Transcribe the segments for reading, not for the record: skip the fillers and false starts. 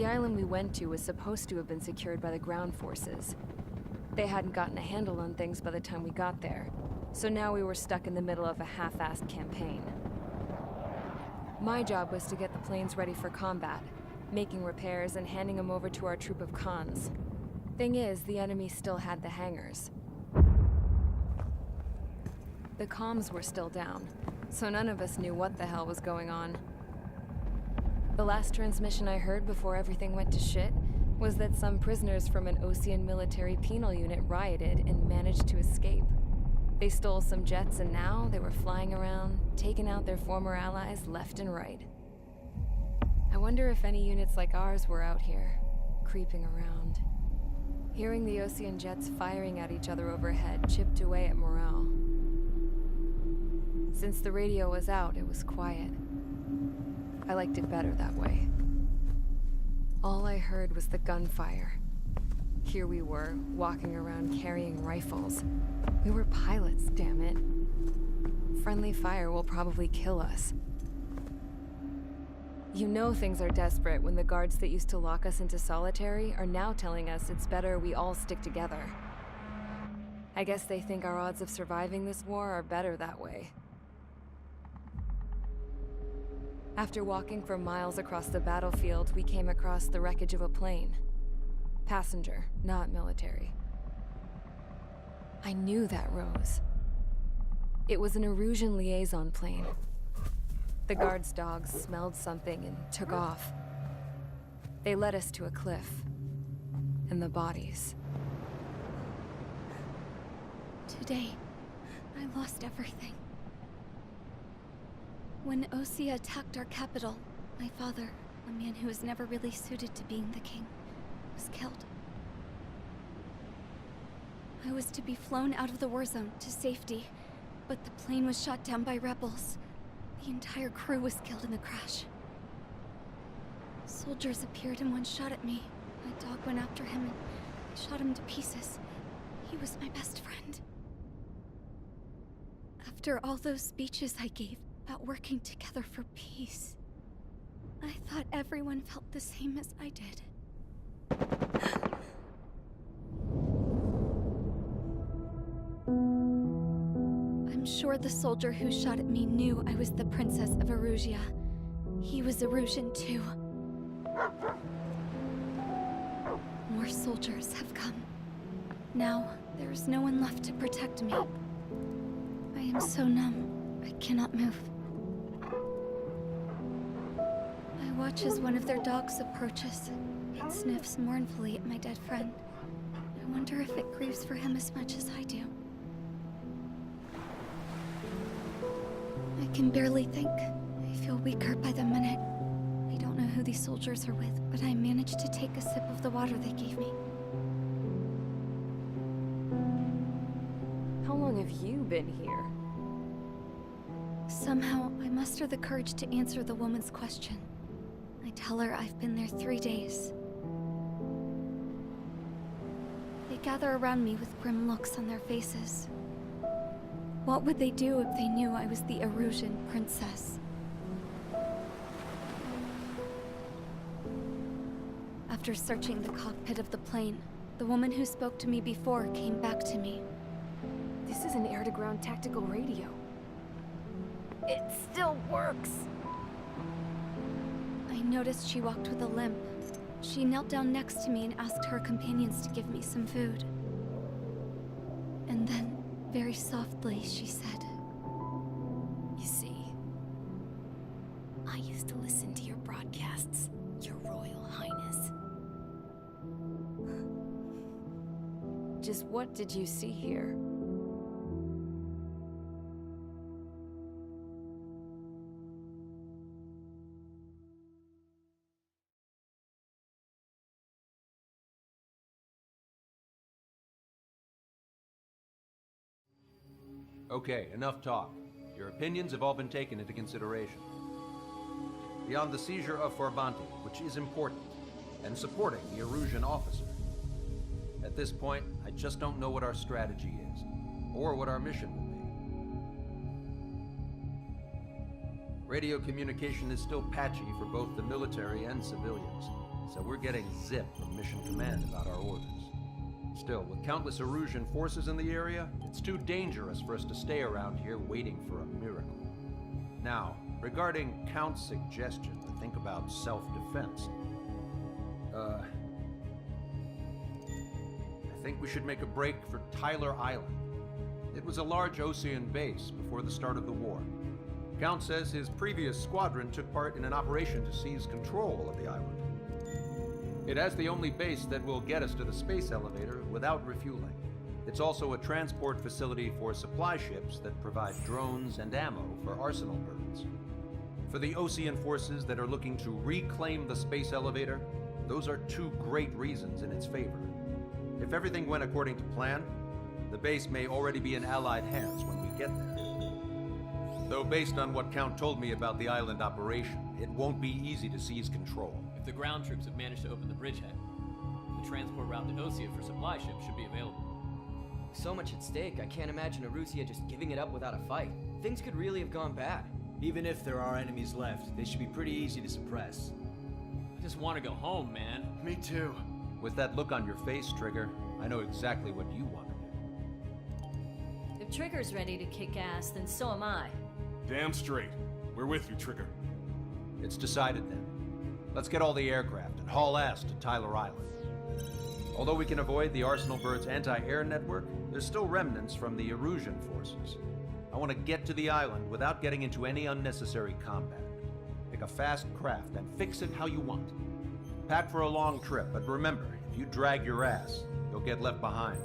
The island we went to was supposed to have been secured by the ground forces. They hadn't gotten a handle on things by the time we got there, so now we were stuck in the middle of a half-assed campaign. My job was to get the planes ready for combat, making repairs and handing them over to our troop of cons. Thing is, the enemy still had the hangars. The comms were still down, so none of us knew what the hell was going on. The last transmission I heard before everything went to shit was that some prisoners from an Osean military penal unit rioted and managed to escape. They stole some jets and now they were flying around, taking out their former allies left and right. I wonder if any units like ours were out here, creeping around. Hearing the Osean jets firing at each other overhead chipped away at morale. Since the radio was out, it was quiet. I liked it better that way. All I heard was the gunfire. Here we were, walking around carrying rifles. We were pilots, damn it. Friendly fire will probably kill us. You know things are desperate when the guards that used to lock us into solitary are now telling us it's better we all stick together. I guess they think our odds of surviving this war are better that way. After walking for miles across the battlefield, we came across the wreckage of a plane. Passenger, not military. I knew that rose. It was an Erusian liaison plane. The guard's dogs smelled something and took off. They led us to a cliff. And the bodies. Today, I lost everything. When Osea attacked our capital, my father, a man who was never really suited to being the king, was killed. I was to be flown out of the war zone to safety, but the plane was shot down by rebels. The entire crew was killed in the crash. Soldiers appeared and one shot at me. My dog went after him and I shot him to pieces. He was my best friend. After all those speeches I gave about working together for peace, I thought everyone felt the same as I did. I'm sure the soldier who shot at me knew I was the Princess of Erusia. He was Erusian too. More soldiers have come. Now, there is no one left to protect me. I am so numb, I cannot move. I watch as one of their dogs approaches. It sniffs mournfully at my dead friend. I wonder if it grieves for him as much as I do. I can barely think. I feel weaker by the minute. I don't know who these soldiers are with, but I managed to take a sip of the water they gave me. How long have you been here? Somehow, I muster the courage to answer the woman's question. I tell her I've been there 3 days. They gather around me with grim looks on their faces. What would they do if they knew I was the Erusian princess? After searching the cockpit of the plane, the woman who spoke to me before came back to me. This is an air-to-ground tactical radio. It still works! I noticed she walked with a limp. She knelt down next to me and asked her companions to give me some food. And then, very softly, she said, You see, I used to listen to your broadcasts, Your Royal Highness. Just what did you see here? Okay, enough talk. Your opinions have all been taken into consideration. Beyond the seizure of Forbanti, which is important, and supporting the Erusian officer, at this point, I just don't know what our strategy is, or what our mission will be. Radio communication is still patchy for both the military and civilians, so we're getting zip from Mission Command about our orders. Still, with countless Erusian forces in the area, it's too dangerous for us to stay around here waiting for a miracle. Now, regarding Count's suggestion to think about self-defense, I think we should make a break for Tyler Island. It was a large Osean base before the start of the war. Count says his previous squadron took part in an operation to seize control of the island. It has the only base that will get us to the space elevator without refueling. It's also a transport facility for supply ships that provide drones and ammo for arsenal birds. For the Osean forces that are looking to reclaim the space elevator, those are two great reasons in its favor. If everything went according to plan, the base may already be in Allied hands when we get there. Though based on what Count told me about the island operation, it won't be easy to seize control. If the ground troops have managed to open the bridgehead, the transport route to Osea for supply ships should be available. So much at stake, I can't imagine Erusia just giving it up without a fight. Things could really have gone bad. Even if there are enemies left, they should be pretty easy to suppress. I just want to go home, man. Me too. With that look on your face, Trigger, I know exactly what you want to do. If Trigger's ready to kick ass, then so am I. Damn straight. We're with you, Trigger. It's decided then. Let's get all the aircraft and haul ass to Tyler Island. Although we can avoid the Arsenal Bird's anti-air network, there's still remnants from the Erusian forces. I want to get to the island without getting into any unnecessary combat. Pick a fast craft and fix it how you want. Pack for a long trip, but remember, if you drag your ass, you'll get left behind.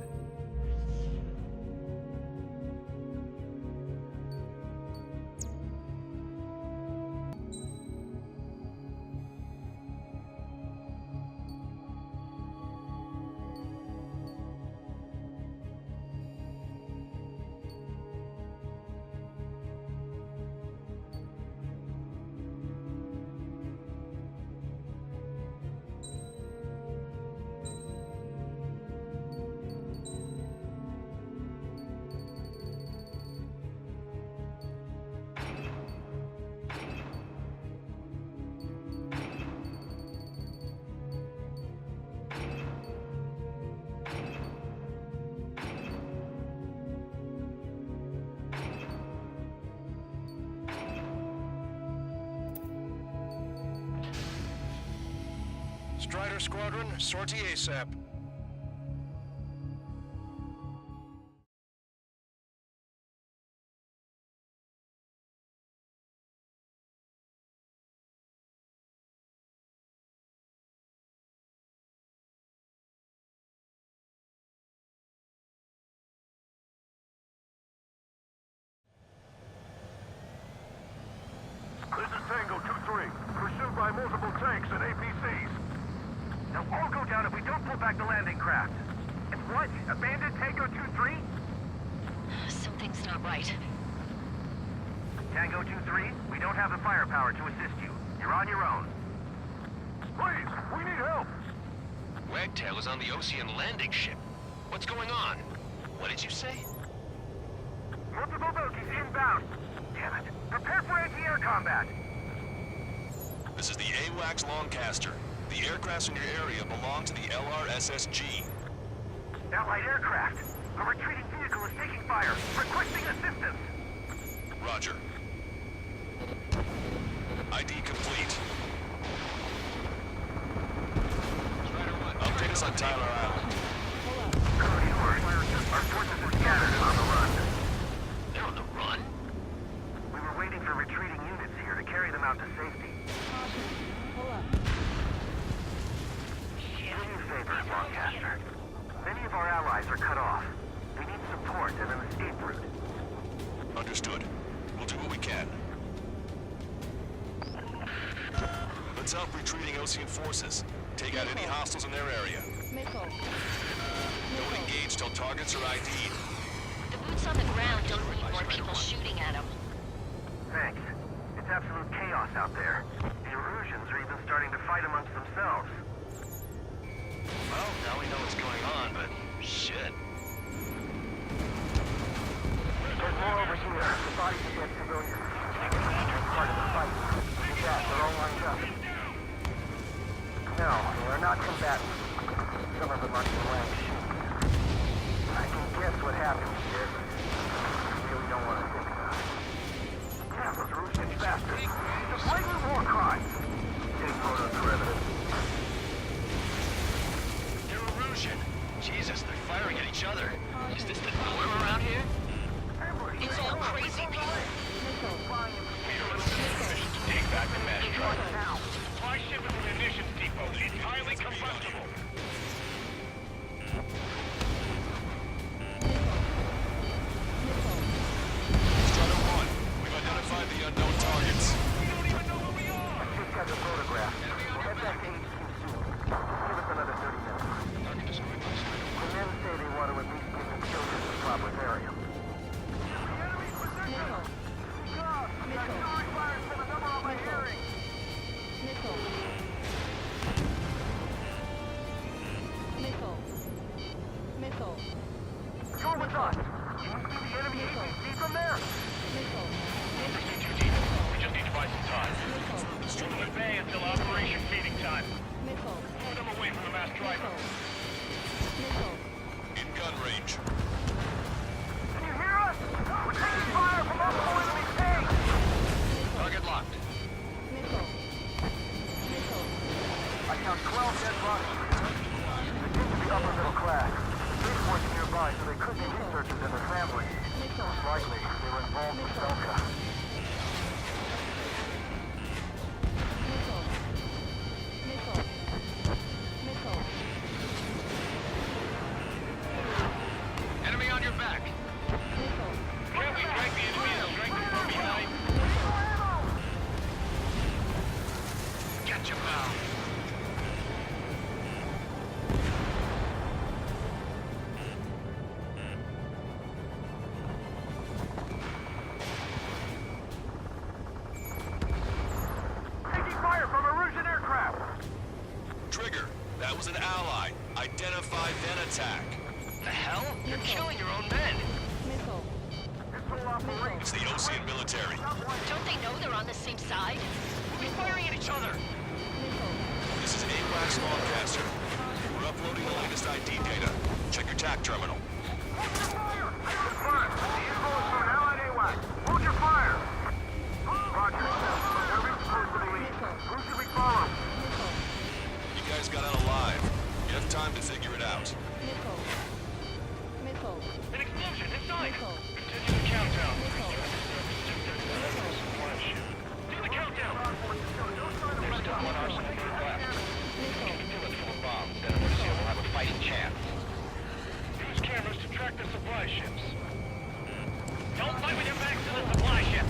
Strider Squadron, sortie ASAP. This is Tango 2-3, pursued by multiple tanks and APCs. They'll all go down if we don't pull back the landing craft. And what? Abandon Tango 2-3? Something's not right. Tango 2-3, we don't have the firepower to assist you. You're on your own. Please, we need help! Wagtail is on the Osean landing ship. What's going on? What did you say? Multiple bogies inbound. Damn it. Prepare for anti-air combat. This is the AWACS Longcaster. The aircrafts in your area belong to the LRSSG. Allied aircraft. A retreating vehicle is taking fire. Requesting assistance. Roger. ID complete. Update us on Tyler Island. Cody Word. Our forces are scattered and on the run. They're on the run? We were waiting for retreating units here to carry them out to safety. Do me a favor, Longcaster. Many of our allies are cut off. We need support and an escape route. Understood. We'll do what we can. Let's help retreating Osean forces. Take out any hostiles in their area. Don't engage till targets are ID'd. The boots on the ground don't need more people shooting at them. Thanks. It's absolute chaos out there. The Erusians are even starting to fight amongst themselves. Well, now we know what's going on, but shit. There's more over here. The bodies of dead civilians. Part of the fight. With that, they're all lined up. Now, not combatants. Some of them aren't even wearing shoes. I can guess what happened here, but I really don't want to think about it. Damn, those Russian bastards. It's a blatant war crime. Take photos for evidence. They're Erusian. Jesus, they're firing at each other. Is this the norm around here? It's all crazy people. Take back the mesh truck. Supply ship is a munitions depot. It's highly combustible. Strider 1, we've identified the unknown targets. We don't even know who we are. I just got the photograph. We'll head back to HQ soon. Give us another 30 minutes. The men say they want to at least get the children to the proper area. Go with us! Can you see the enemy APC from there? Pursuit too deep. We just need to buy some time. Hold them at bay until operation feeding time. Move them away from the mass driver. In gun range. Can you hear us? We're taking fire from multiple enemy tanks! Target locked. I count 12 dead bodies. They seem to be upper middle class. Spaceport's nearby, so they could be researchers and their families. Most likely, they were involved with Belka. Enemy on your back. Can't we drag the enemy and strike them from behind? Catch him now. Taking fire from a Russian aircraft! Trigger, that was an ally. Identify, then attack. The hell? You're killing your own men. This whole operation... It's the Ocean military. Don't they know they're on the same side? We're firing at each other. This is AWACS Longcaster. We're uploading the latest ID data. Check your TAC terminal. Confirmed! The info is from Allied AWAC. Hold your fire! Roger. Where are we supposed to lead? Who should we follow? You guys got out alive. You have time to figure it out. An explosion inside! Continue the countdown. Do the countdown! There's still one arsenic group left. Fill it full of bombs, then Erusia will have a fighting chance. Use cameras to track the supply ships. Don't fight with your backs to the supply ship.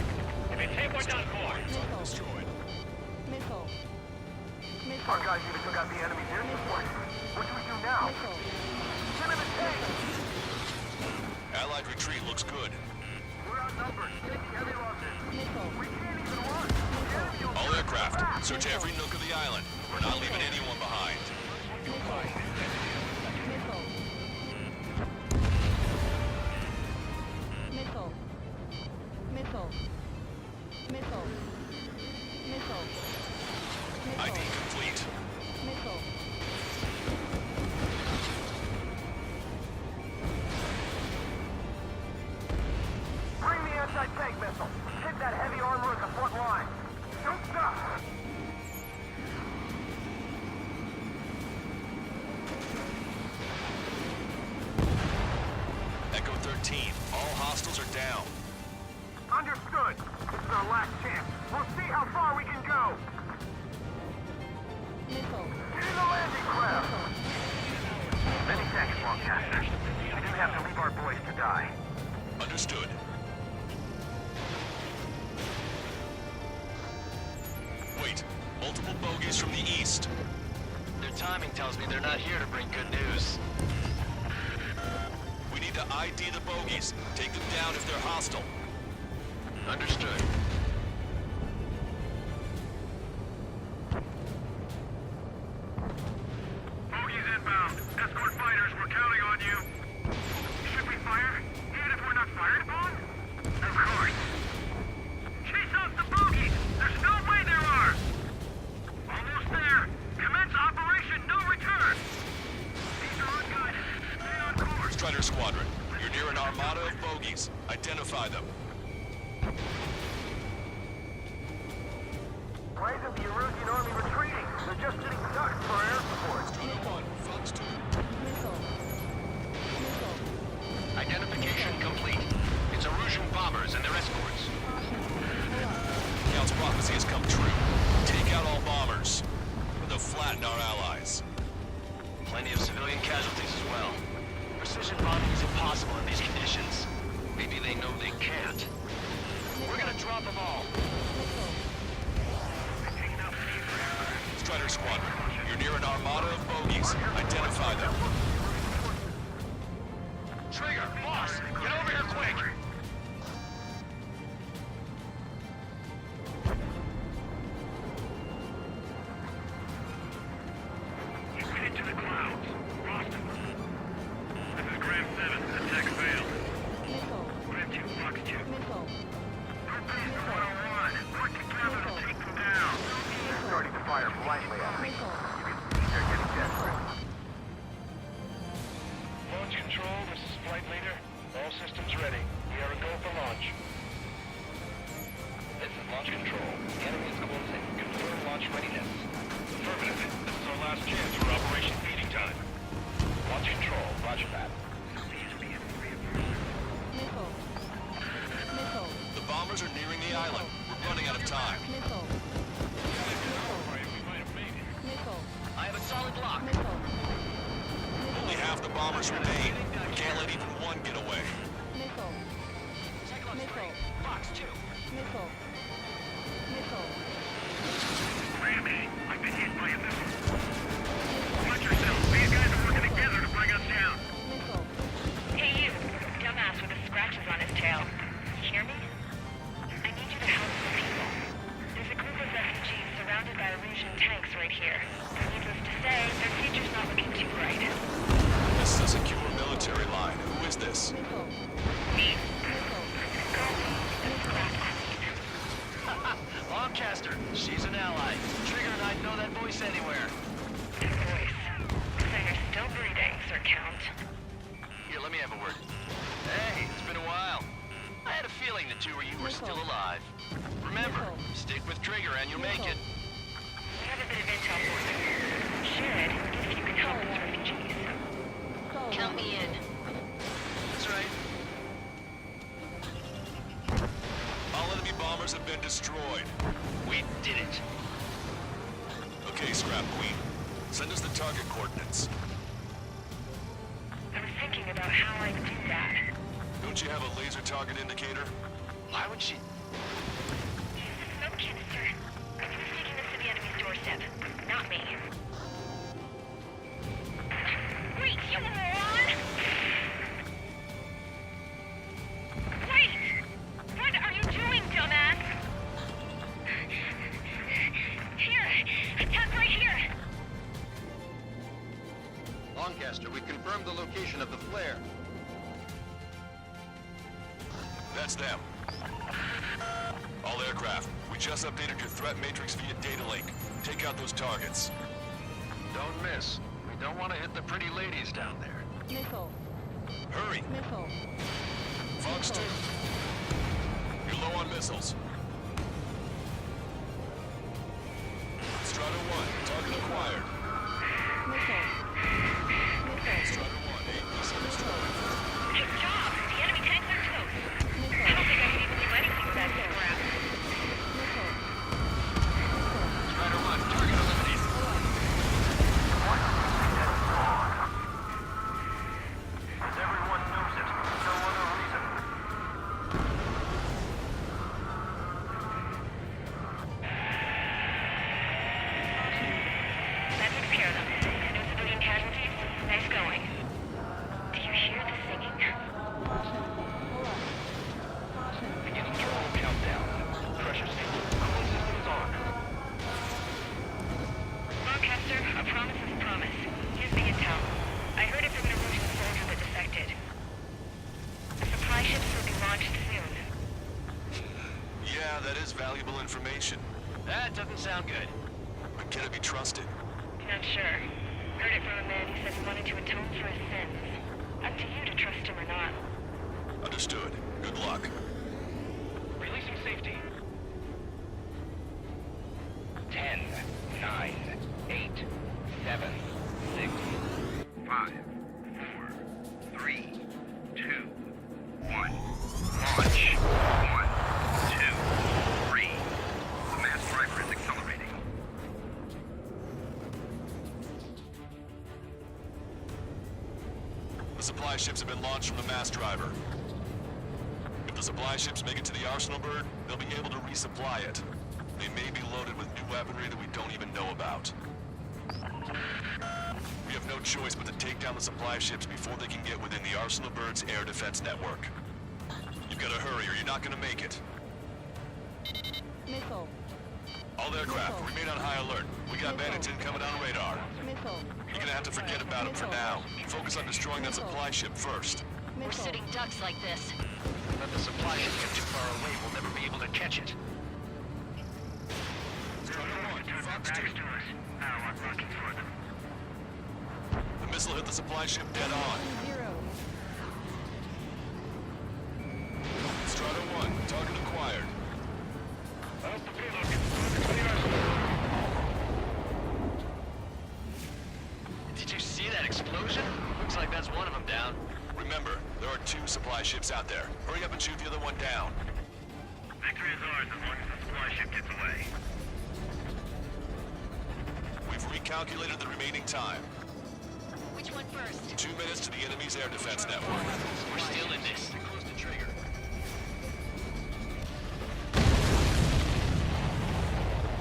If you take, we're done for. Destroyed. Our guys even took out the enemy's air support. What do we do now? Send him a tank! Allied retreat looks good. We're outnumbered. Taking heavy losses. We can't even run. The enemy will All aircraft, search every nook of the island. We're not leaving anyone behind. ID complete. Bring the anti-tank missile. Hit that heavy armor at the front line. Don't stop! Echo 13, all hostiles are down. Understood. This is our last chance. We'll see how far we can go. Get in the landing craft. Many thanks, Longcaster. We do have to leave our boys to die. Understood. Wait, multiple bogies from the east. Their timing tells me they're not here to bring good news. We need to ID the bogies. Take them down if they're hostile. Understood. Bogies inbound. Escort fighters, we're counting on you. Should we fire? Even if we're not fired upon? Of course. Chase off the bogies! There's no way they're ours! Almost there! Commence Operation No Why isn't the Erusian army retreating? They're just getting ducked for air support. Fox 2. Identification complete. It's Erusian bombers and their escorts. Count's prophecy has come true. Take out all bombers. They'll flatten our allies. Plenty of civilian casualties as well. Precision bombing is impossible in these conditions. Maybe they know they can't. We're gonna drop them all. Strider Squadron, you're near an armada of bogies. Identify them. Trigger, boss, get over here quick! Into the clouds. Boston. This is Graham 7. Attack failed. Graham 2, Fox 2. Prepare for 101. Put together to take them down. They're starting to fire blindly at me. You can see they're getting desperate. Launch control, this is flight leader. All systems ready. We are a go for launch. This is launch control. The enemy is closing. Confirm launch readiness. Affirmative. This is our last chance for Operation Feeding Time. Launch control, roger that. The bombers are nearing the island. We're running out of time. I have a solid lock. Only half the bombers remain. We can't let even one get away. Cyclops 3, Fox 2. Grammy, I've been hit by a missile. Watch yourself. These guys are working together to bring us down. Hey you, dumbass with the scratches on his tail. You hear me? I need you to help some people. There's a group of refugees surrounded by Erusian tanks right here. Needless to say, their future's not looking too bright. This is a secure military line. Who is this? Me? Lancaster, she's an ally. Trigger and I'd know that voice anywhere. Voice. So you're still breathing, Sir Count. Here, let me have a word. Hey, it's been a while. I had a feeling the two of you were still alive. Remember, stick with Trigger and you'll make it. We have a bit of intel for you. Should, if you can help these refugees. Count me in. That's right. All enemy bombers have been destroyed. We did it. Okay, Scrap Queen. Send us the target coordinates. I was thinking about how I'd do that. Don't you have a laser target indicator? Why would she... Smoke canister. Who's taking this to the enemy's doorstep? Not me. Wait, you moron! Wait! What are you doing, dumbass? Here! Attack right here! Lancaster, we confirmed the location of the flare. That's them. All aircraft, we just updated your threat matrix via data link. Take out those targets. Don't miss. We don't want to hit the pretty ladies down there. Hurry! Fox 2. You're low on missiles. Strider 1, target acquired. Strider 1, 8 missile destroyed. Good job! The enemy tanks are toast. I don't think I can even do anything with that crap. Strider 1, target eliminated. Everyone knows it. No other reason. That takes care of them. No civilian casualties? Nice going. Do you hear the singing? Beginning control countdown. Pressure station. Cooling systems on. Lancaster, a promise is a promise. Here's the intel. I heard it from an Erusian soldier that defected. The supply ships will be launched soon. Yeah, that is valuable information. That doesn't sound good. But can it be trusted? Not sure. Heard it from a man who said he wanted to atone for his sins. Up to you to trust him or not. Understood. Good luck. Release supply ships have been launched from the mass driver. If the supply ships make it to the Arsenal bird, they'll be able to resupply it. They may be loaded with new weaponry that we don't even know about. We have no choice but to take down the supply ships before they can get within the Arsenal bird's air defense network. You've got to hurry or you're not going to make it. Missile. All aircraft, remain on high alert. We got bandits incoming on radar. Missile. You're gonna have to forget about them for now. Focus on destroying that supply ship first. We're sitting ducks like this. Let the supply ship get too far away, we'll never be able to catch it. The missile hit the supply ship dead on. 0. Strata 1, target acquired. Did you see that explosion? Looks like that's one of them down. Remember, there are 2 supply ships out there. Hurry up and shoot the other one down. Victory is ours as long as the supply ship gets away. We've recalculated the remaining time. Which one first? 2 minutes to the enemy's air defense network. We're still in this. Close the trigger.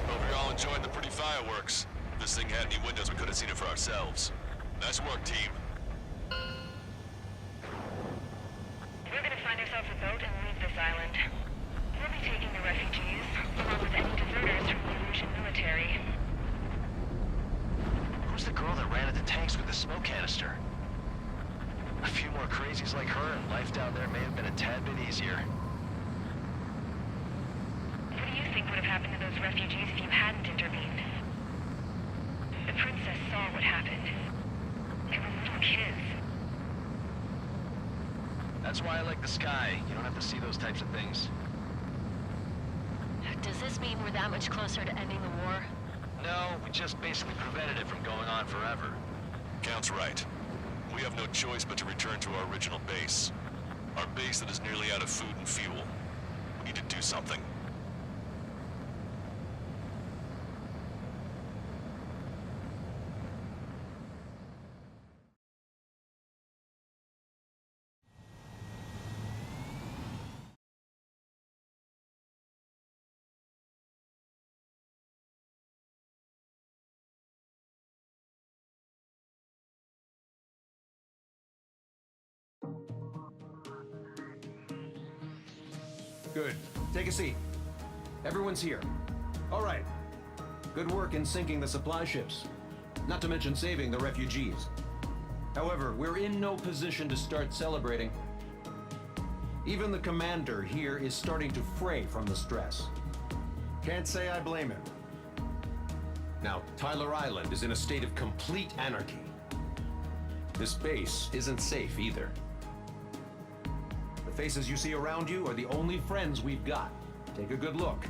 Hope you're all enjoying the pretty fireworks. If this thing had any windows, we could have seen it for ourselves. Nice work, team. We're gonna find ourselves a boat and leave this island. We'll be taking the refugees, along with any deserters from the Russian military. Who's the girl that ran at the tanks with the smoke canister? A few more crazies like her, and life down there may have been a tad bit easier. What do you think would have happened to those refugees if you hadn't intervened? The princess saw what happened. They were little kids. That's why I like the sky. You don't have to see those types of things. Does this mean we're that much closer to ending the war? No, we just basically prevented it from going on forever. Count's right. We have no choice but to return to our original base. Our base that is nearly out of food and fuel. We need to do something. Good. Take a seat. Everyone's here. All right. Good work in sinking the supply ships. Not to mention saving the refugees. However, we're in no position to start celebrating. Even the commander here is starting to fray from the stress. Can't say I blame him. Now, Tyler Island is in a state of complete anarchy. This base isn't safe either. The faces you see around you are the only friends we've got. Take a good look.